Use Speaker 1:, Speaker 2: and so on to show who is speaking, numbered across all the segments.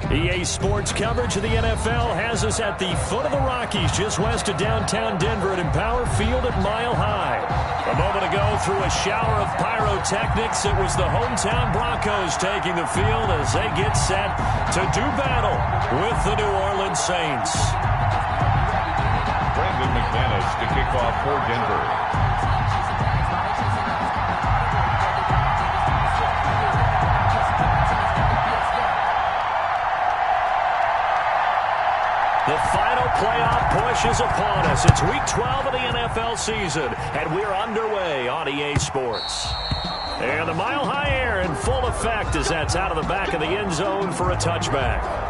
Speaker 1: EA Sports coverage of the NFL has us at the foot of the Rockies, just west of downtown Denver at Empower Field at Mile High. A moment ago, through a shower of pyrotechnics, it was the hometown Broncos taking the field as they get set to do battle with the New Orleans Saints.
Speaker 2: Brandon McManus to kick off for Denver.
Speaker 1: The final playoff push is upon us. It's Week 12 of the NFL season, and we're underway on EA Sports. And the Mile High air in full effect as that's out of the back of the end zone for a touchback.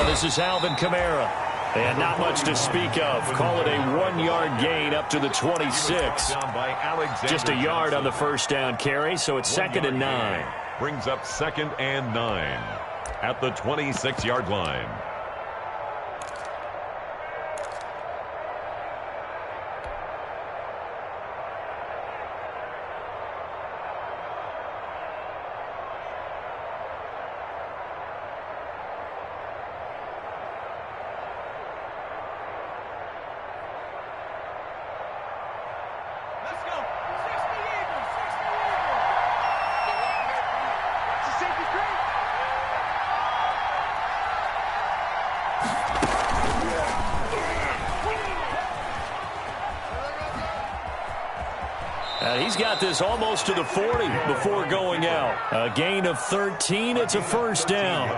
Speaker 1: This is Alvin Kamara. And not much to speak of. Call it a 1-yard gain up to the 26. Just a yard on the first down carry, so it's 2nd and 9.
Speaker 2: Brings up 2nd and 9 at the 26-yard line.
Speaker 1: He's got this almost to the 40 before going out. A gain of 13. It's a first down.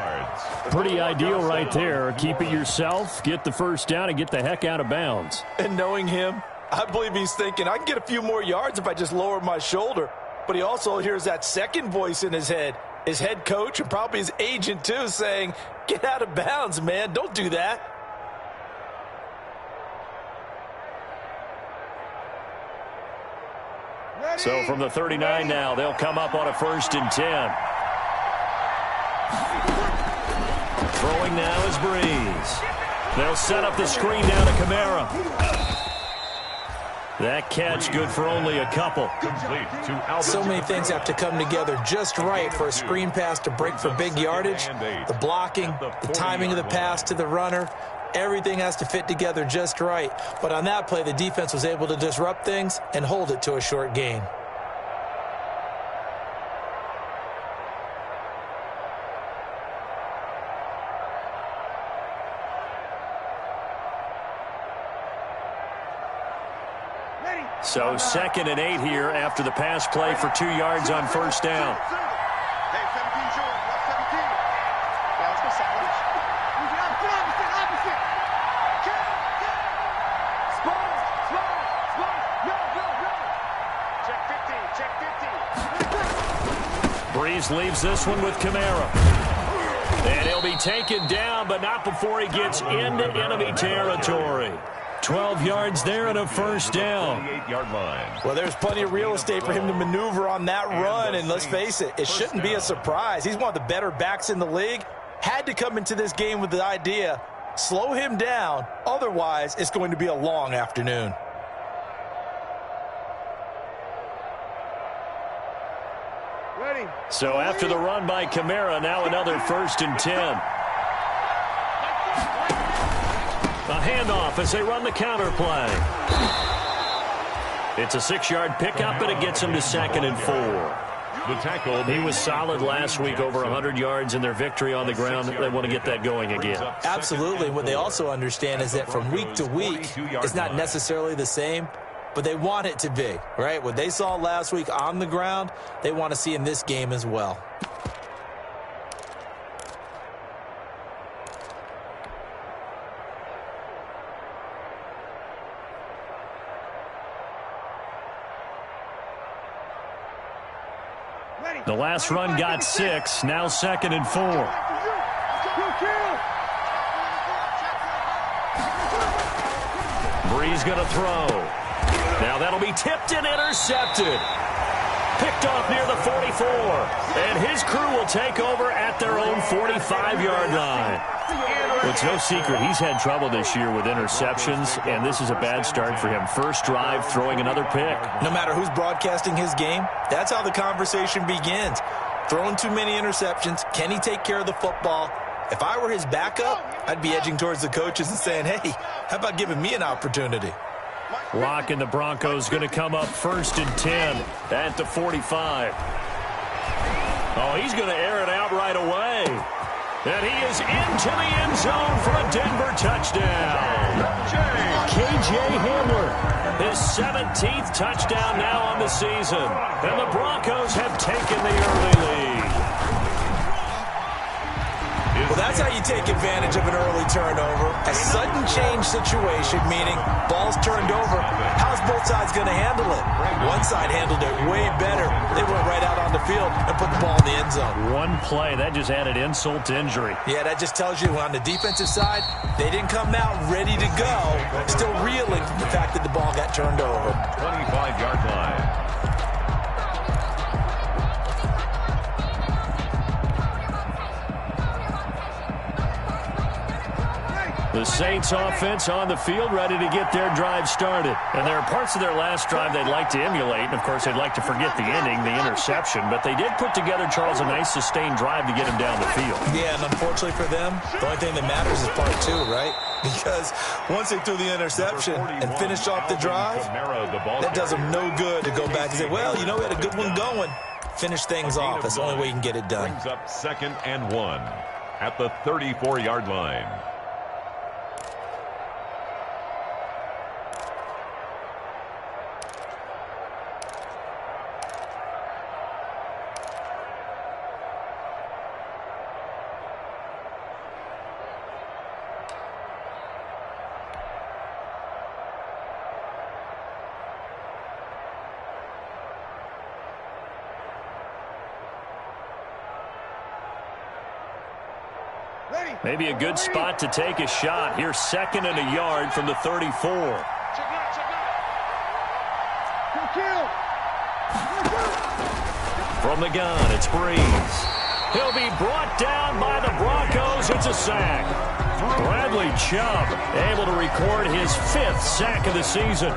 Speaker 1: Pretty ideal right there. Keep it yourself, get the first down, and get the heck out of bounds.
Speaker 3: And knowing him, I believe he's thinking, I can get a few more yards if I just lower my shoulder. But he also hears that second voice in his head, his head coach and probably his agent too, saying, get out of bounds, man. Don't do that.
Speaker 1: So from the 39 now, they'll come up on a 1st and 10. Throwing now is Breeze. They'll set up the screen down to Kamara. That catch good for only a couple.
Speaker 3: So many things have to come together just right for a screen pass to break for big yardage. The blocking, the timing of the pass to the runner. Everything has to fit together just right. But on that play, the defense was able to disrupt things and hold it to a short gain.
Speaker 1: So 2nd and 8 here after the pass play for 2 yards on first down. Breeze leaves this one with Kamara. And he'll be taken down, but not before he gets into enemy territory. 12 yards there and a first down.
Speaker 3: Well, there's plenty of real estate for him to maneuver on that run, and let's face it, it shouldn't be a surprise. He's one of the better backs in the league. Had to come into this game with the idea, slow him down, otherwise it's going to be a long afternoon.
Speaker 1: So after the run by Kamara, now another 1st and 10. A handoff as they run the counter play. It's a 6-yard pickup, and it gets him to 2nd and 4.
Speaker 2: The tackle.
Speaker 1: He was solid last week, over 100 yards in their victory on the ground. They want to get that going again.
Speaker 3: Absolutely. What they also understand is that from week to week, it's not necessarily the same. but they want it to be, right? What they saw last week on the ground, they want to see in this game as well.
Speaker 1: The last run got 6, now 2nd and 4. Bree's going to throw. Now that'll be tipped and intercepted. Picked off near the 44. And his crew will take over at their own 45-yard line. It's no secret he's had trouble this year with interceptions, and this is a bad start for him. First drive, throwing another pick.
Speaker 3: No matter who's broadcasting his game, that's how the conversation begins. Throwing too many interceptions. Can he take care of the football? If I were his backup, I'd be edging towards the coaches and saying, hey, how about giving me an opportunity?
Speaker 1: Lock and the Broncos going to come up 1st and 10 at the 45. Oh, he's going to air it out right away. And he is into the end zone for a Denver touchdown. K.J. Hamler, his 17th touchdown now on the season. And the Broncos have taken the early lead.
Speaker 3: Well, that's how you take advantage of an early turnover. A sudden change situation, meaning ball's turned over. How's both sides going to handle it? One side handled it way better. They went right out on the field and put the ball in the end zone.
Speaker 1: One play, that just added insult to injury.
Speaker 3: Yeah, that just tells you on the defensive side, they didn't come out ready to go. Still reeling from the fact that the ball got turned over.
Speaker 2: 25-yard line.
Speaker 1: The Saints offense on the field, ready to get their drive started. And there are parts of their last drive they'd like to emulate. And, of course, they'd like to forget the ending, the interception. But they did put together, Charles, a nice sustained drive to get him down the field.
Speaker 3: Yeah, and unfortunately for them, the only thing that matters is part 2, right? Because once they threw the interception and finished off the drive, that does them no good to go back and say, well, you know, we had a good one going. Finish things off. That's the only way you can get it done.
Speaker 2: Brings up 2nd and 1 at the 34-yard line.
Speaker 1: Maybe a good spot to take a shot. Here's 2nd and a yard from the 34. From the gun, it's Breeze. He'll be brought down by the Broncos. It's a sack. Bradley Chubb able to record his 5th sack of the season.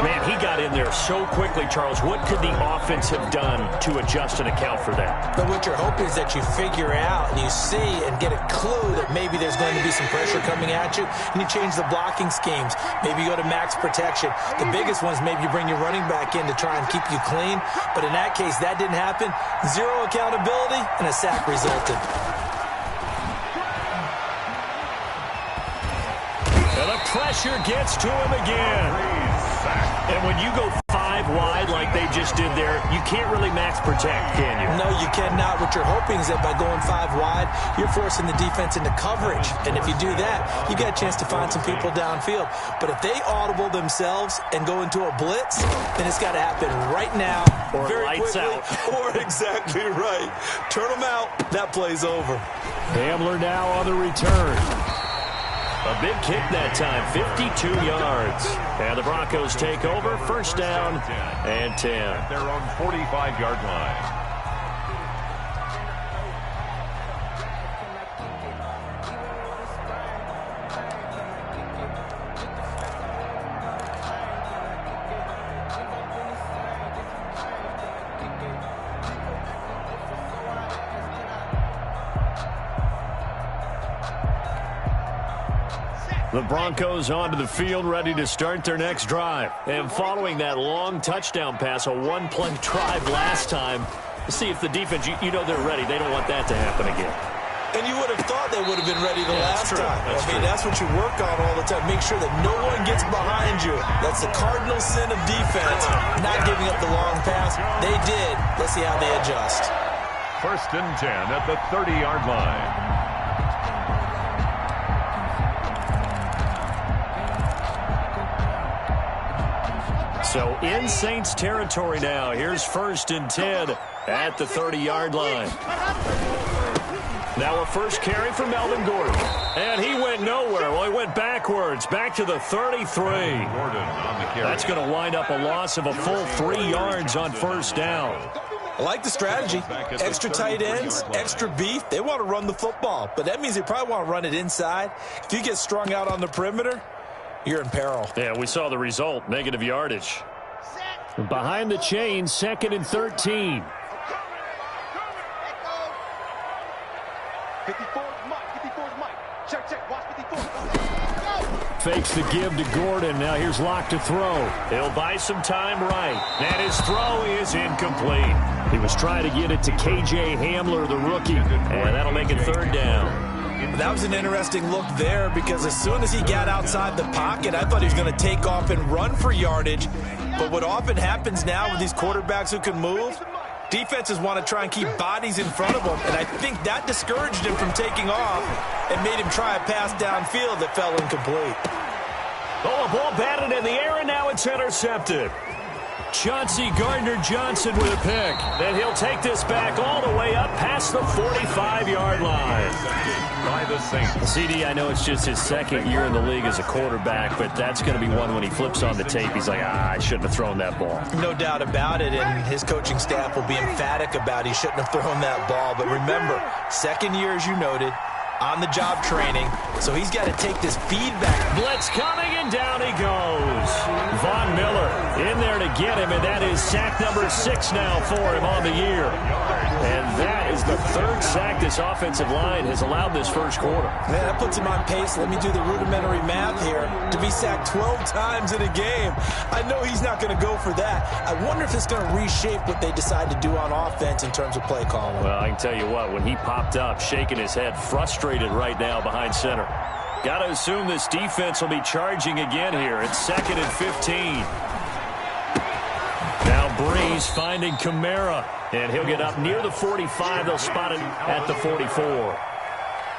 Speaker 1: Man, he got in there so quickly, Charles. What could the offense have done to adjust and account for that?
Speaker 3: But what you're hoping is that you figure out and you see and get a clue that maybe there's going to be some pressure coming at you, and you change the blocking schemes. Maybe you go to max protection. The biggest one is maybe you bring your running back in to try and keep you clean. But in that case, that didn't happen. 0 accountability, and a sack resulted.
Speaker 1: And the pressure gets to him again. And when you go 5 wide like they just did there, you can't really max protect, can you?
Speaker 3: No, you cannot. What you're hoping is that by going 5 wide, you're forcing the defense into coverage. And if you do that, you got a chance to find some people downfield. But if they audible themselves and go into a blitz, then it's got to happen right now.
Speaker 1: Or
Speaker 3: very
Speaker 1: lights
Speaker 3: quickly,
Speaker 1: out.
Speaker 3: Or exactly right. Turn them out. That play's over.
Speaker 1: Hamler now on the return. A big kick that time, 52 yards. And the Broncos take over, 1st down and 10.
Speaker 2: They're on 45-yard line.
Speaker 1: The Broncos onto the field, ready to start their next drive. And following that long touchdown pass, a one-play drive last time, see if the defense, you know they're ready. They don't want that to happen again.
Speaker 3: And you would have thought they would have been ready the last time. That's what you work on all the time. Make sure that no one gets behind you. That's the cardinal sin of defense, not giving up the long pass. They did. Let's see how they adjust.
Speaker 2: 1st and 10 at the 30-yard line.
Speaker 1: So in Saints territory now. Here's 1st and 10 at the 30-yard line. Now a first carry for Melvin Gordon. And he went nowhere. Well, he went backwards, back to the 33. That's going to wind up a loss of a full 3 yards on 1st down.
Speaker 3: I like the strategy. Extra tight ends, extra beef. They want to run the football, but that means they probably want to run it inside. If you get strung out on the perimeter, you're in peril.
Speaker 1: Yeah, we saw the result, negative yardage. Behind the chain, 2nd and 13.
Speaker 4: 54 Mike. Check. Watch 54.
Speaker 1: Fakes the give to Gordon. Now here's Locke to throw. He'll buy some time right. And his throw is incomplete. He was trying to get it to K.J. Hamler, the rookie. And that'll make it 3rd down.
Speaker 3: That was an interesting look there because as soon as he got outside the pocket, I thought he was going to take off and run for yardage. But what often happens now with these quarterbacks who can move, defenses want to try and keep bodies in front of them, and I think that discouraged him from taking off and made him try a pass downfield that fell incomplete.
Speaker 1: Oh, a ball batted in the air, and now it's intercepted. Chauncey Gardner-Johnson with a pick. Then he'll take this back all the way up past the 45-yard line.
Speaker 2: By the Saints.
Speaker 1: CD, I know it's just his 2nd year in the league as a quarterback, but that's going to be one when he flips on the tape. He's like, I shouldn't have thrown that ball.
Speaker 3: No doubt about it, and his coaching staff will be emphatic about he shouldn't have thrown that ball. But remember, 2nd year, as you noted, on-the-job training, so he's got to take this feedback.
Speaker 1: Blitz coming, and down he goes. Von Miller in there to get him, and that is sack number 6 now for him on the year. And that is the 3rd sack this offensive line has allowed this first quarter.
Speaker 3: Man, that puts him on pace. Let me do the rudimentary math here. To be sacked 12 times in a game, I know he's not going to go for that. I wonder if it's going to reshape what they decide to do on offense in terms of play calling.
Speaker 1: Well, I can tell you what, when he popped up, shaking his head, frustrated right now behind center. Got to assume this defense will be charging again here. It's 2nd and 15. Now Breeze finding Kamara, and he'll get up near the 45. They'll spot it at the 44.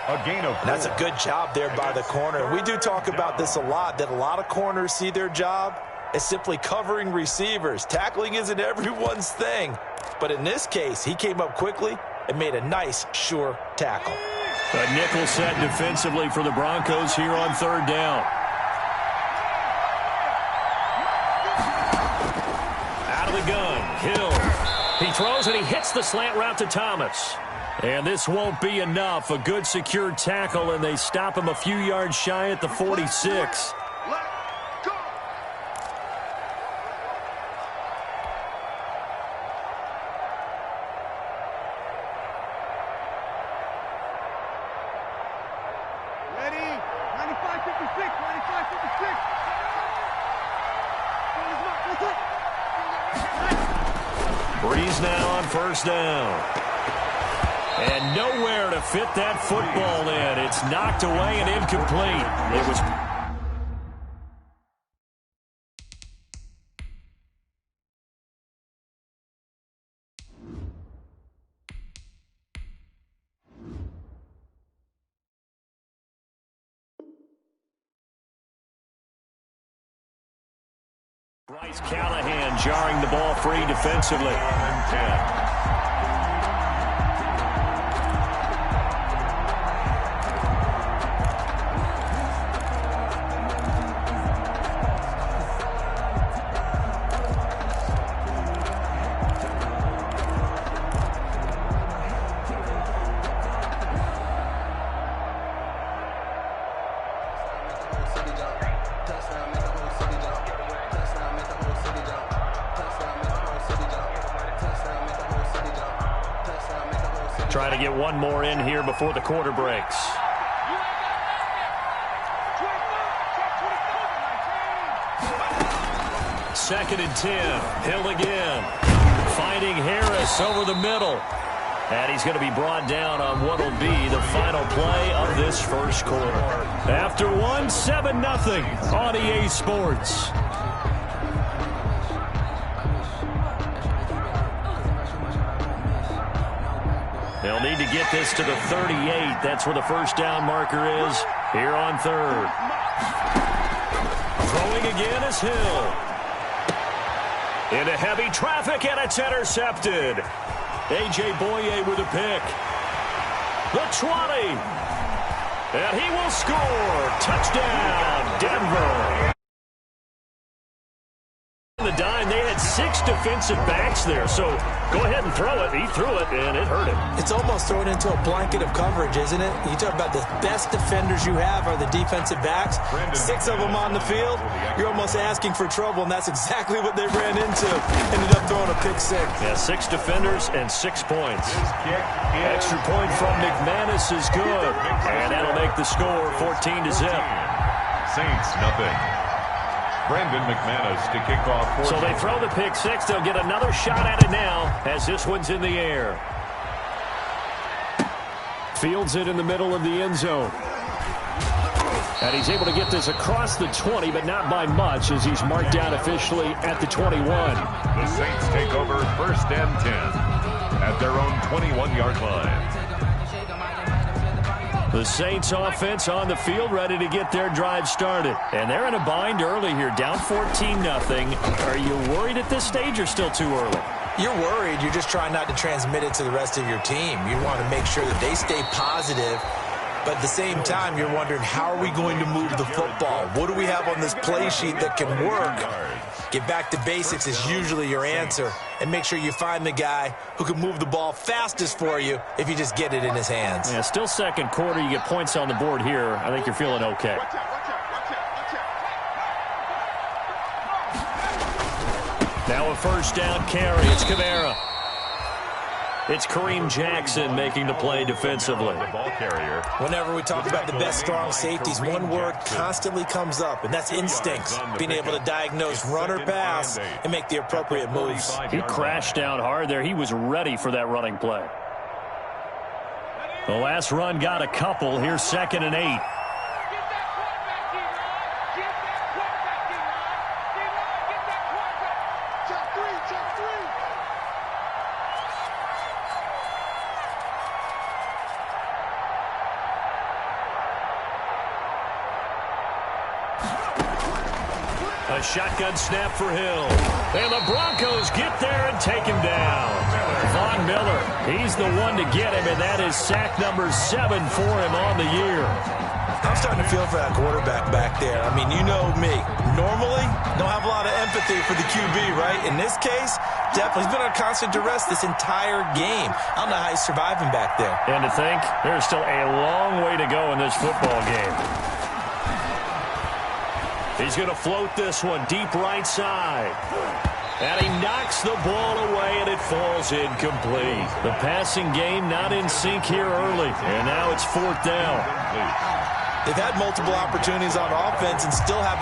Speaker 2: A gain of 4.
Speaker 3: That's a good job there by the corner. We do talk about this a lot, that a lot of corners see their job as simply covering receivers. Tackling isn't everyone's thing. But in this case, he came up quickly and made a nice, sure tackle.
Speaker 1: A nickel set defensively for the Broncos here on 3rd down. Out of the gun, Hill. He throws and he hits the slant route to Thomas. And this won't be enough. A good secured tackle, and they stop him a few yards shy at the 46. Breeze now on 1st down. And nowhere to fit that football in. It's knocked away and incomplete. It was... Bryce Callahan jarring the ball free defensively.
Speaker 2: 10.
Speaker 1: Try to get one more in here before the quarter breaks. Second and 10. Hill again. Finding Harris over the middle. And he's going to be brought down on what will be the final play of this first quarter. After one, 7-0 on EA Sports. They'll need to get this to the 38. That's where the first down marker is here on third. Throwing again is Hill. Into heavy traffic, and it's intercepted. A.J. Boye with a pick. The 20. And he will score. Touchdown, Denver. The dime, they had 6 defensive backs there, so go ahead and throw it. He threw it, and it hurt him.
Speaker 3: It's almost thrown into a blanket of coverage, isn't it? You talk about the best defenders you have are the defensive backs. 6 of them on the field. You're almost asking for trouble, and that's exactly what they ran into. Ended up throwing a pick 6.
Speaker 1: Yeah, 6 defenders and 6 points. Extra point from McManus is good, and that'll make the score 14-0.
Speaker 2: Saints, nothing. Brandon McManus to kick off.
Speaker 1: So they throw the pick 6. They'll get another shot at it now as this one's in the air. Fields it in the middle of the end zone. And he's able to get this across the 20, but not by much as he's marked down officially at the 21.
Speaker 2: The Saints take over 1st and 10 at their own 21-yard line.
Speaker 1: The Saints offense on the field ready to get their drive started. And they're in a bind early here, down 14-0. Are you worried at this stage or still too early?
Speaker 3: You're worried. You're just trying not to transmit it to the rest of your team. You want to make sure that they stay positive. But at the same time, you're wondering, how are we going to move the football? What do we have on this play sheet that can work? Get back to basics is usually your answer. And make sure you find the guy who can move the ball fastest for you if you just get it in his hands.
Speaker 1: Yeah, still second quarter. You get points on the board here. I think you're feeling okay. Now a first down carry. It's Kamara. It's Kareem Jackson making the play defensively.
Speaker 2: The ball carrier.
Speaker 3: Whenever we talk about the best strong safeties, one word constantly comes up, and that's instincts. Being able to diagnose run or pass and make the appropriate moves.
Speaker 1: He crashed down hard there. He was ready for that running play. The last run got a couple. Here's 2nd and 8. A shotgun snap for Hill. And the Broncos get there and take him down. Von Miller, he's the one to get him, and that is sack number 7 for him on the year.
Speaker 3: I'm starting to feel for that quarterback back there. I mean, you know me. Normally, don't have a lot of empathy for the QB, right? In this case, definitely. He's been under constant duress this entire game. I don't know how he's surviving back there.
Speaker 1: And to think, there's still a long way to go in this football game. He's going to float this one deep right side. And he knocks the ball away, and it falls incomplete. The passing game not in sync here early. And now it's 4th down.
Speaker 3: They've had multiple opportunities on offense and still haven't